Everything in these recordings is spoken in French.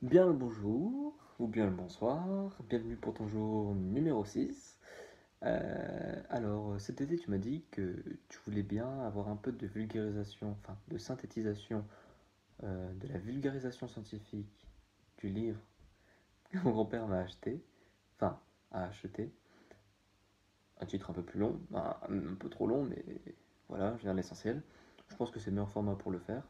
Bien le bonjour, ou bien le bonsoir, bienvenue pour ton jour numéro 6. Cet été, tu m'as dit que tu voulais bien avoir un peu de vulgarisation, enfin de synthétisation de la vulgarisation scientifique du livre que mon grand-père m'a acheté, enfin a acheté, un titre un peu plus long, un peu trop long, mais voilà, je viens de l'essentiel. Je pense que c'est le meilleur format pour le faire.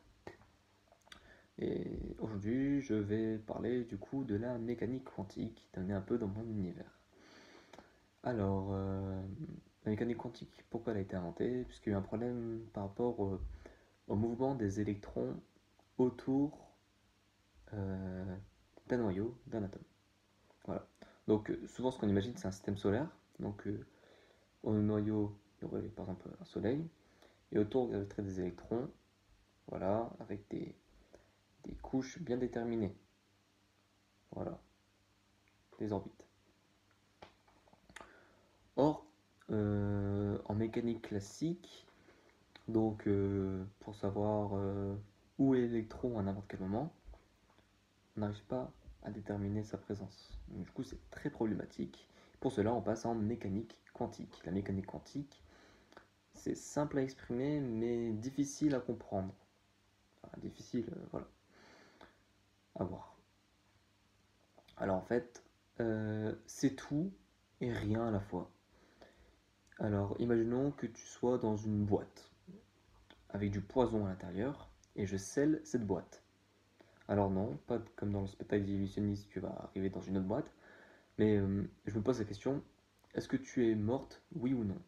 Et aujourd'hui, je vais parler du coup de la mécanique quantique, donner un peu dans mon univers. Alors, la mécanique quantique, pourquoi elle a été inventée? Puisqu'il y a eu un problème par rapport au mouvement des électrons autour euh, d'un noyau, d'un atome. Voilà. Donc, souvent, ce qu'on imagine, c'est un système solaire. Donc, au noyau, il y aurait par exemple un soleil, et autour, il y aurait des électrons, voilà, avec des couches bien déterminées. Voilà, des orbites. Or, en mécanique classique, donc pour savoir où est l'électron à n'importe quel moment, on n'arrive pas à déterminer sa présence. Donc, du coup, c'est très problématique. Pour cela, on passe en mécanique quantique. La mécanique quantique, c'est simple à exprimer, mais difficile à comprendre. Enfin, difficile, voilà, à voir. Alors en fait, c'est tout et rien à la fois. Alors, imaginons que tu sois dans une boîte avec du poison à l'intérieur et je scelle cette boîte. Alors non, pas comme dans le spectacle illusionniste, tu vas arriver dans une autre boîte, mais je me pose la question, est-ce que tu es morte, oui ou non?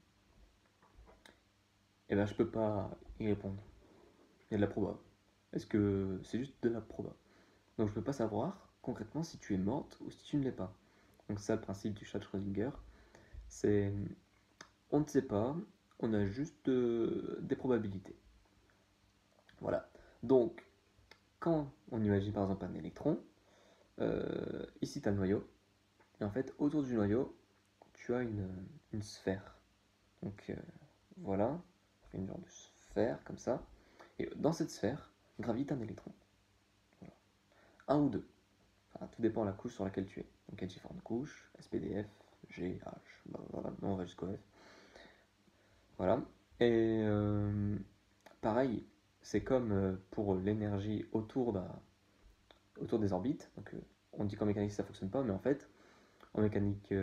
Eh bien, je peux pas y répondre. Il y a de la proba. Est-ce que c'est juste de la proba? Donc je peux pas savoir concrètement si tu es morte ou si tu ne l'es pas. Donc ça, le principe du chat de Schrödinger, c'est on ne sait pas, on a juste des probabilités. Voilà. Donc, quand on imagine par exemple un électron, ici tu as le noyau, et en fait, autour du noyau, tu as une sphère. Donc voilà, une genre de sphère comme ça. Et dans cette sphère gravite un électron. Voilà. Un ou deux. Enfin, tout dépend de la couche sur laquelle tu es. Donc il y a différentes couches, SPDF, G, H, voilà, on va jusqu'au F. Voilà. Et pareil, c'est comme pour l'énergie autour des orbites. Donc on dit qu'en mécanique ça ne fonctionne pas, mais en fait, en mécanique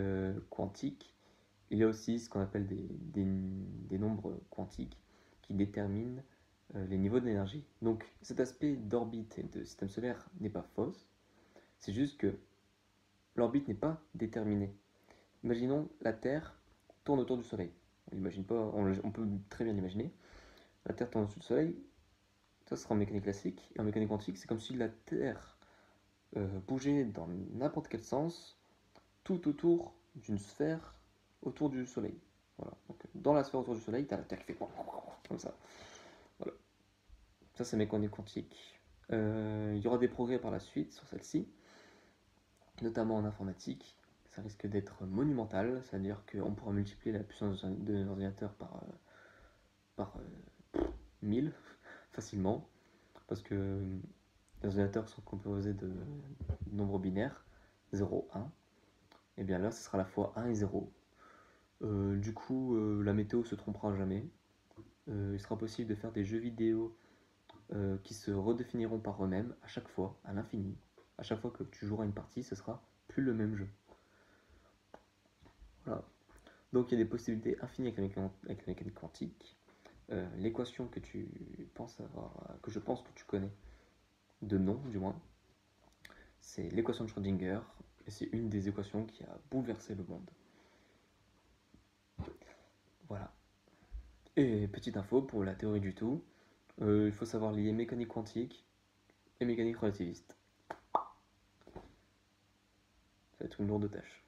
quantique, il y a aussi ce qu'on appelle des nombres quantiques qui déterminent les niveaux d'énergie. Donc cet aspect d'orbite et de système solaire n'est pas fausse, c'est juste que l'orbite n'est pas déterminée. Imaginons la Terre tourne autour du Soleil. On l'imagine pas, on peut très bien l'imaginer. La Terre tourne autour du Soleil, ça sera en mécanique classique. Et en mécanique quantique, c'est comme si la Terre bougeait dans n'importe quel sens tout autour d'une sphère autour du Soleil. Voilà. Donc, dans la sphère autour du Soleil, tu as la Terre qui fait comme ça. Voilà. Ça, c'est mécanique quantique. Il y aura des progrès par la suite sur celle-ci, notamment en informatique. Ça risque d'être monumental, c'est-à-dire qu'on pourra multiplier la puissance de nos ordinateurs par 1000 facilement, parce que les ordinateurs sont composés de nombres binaires, 0, 1. Et bien là, ce sera à la fois 1 et 0. Du coup, la météo se trompera jamais. Il sera possible de faire des jeux vidéo qui se redéfiniront par eux-mêmes à chaque fois, à l'infini. À chaque fois que tu joueras une partie, ce sera plus le même jeu. Voilà. Donc il y a des possibilités infinies avec la mécanique quantique. L'équation que tu penses avoir, que je pense que tu connais, de nom du moins, c'est l'équation de Schrödinger, et c'est une des équations qui a bouleversé le monde. Voilà. Et petite info pour la théorie du tout, il faut savoir lier mécanique quantique et mécanique relativiste. Ça va être une lourde tâche.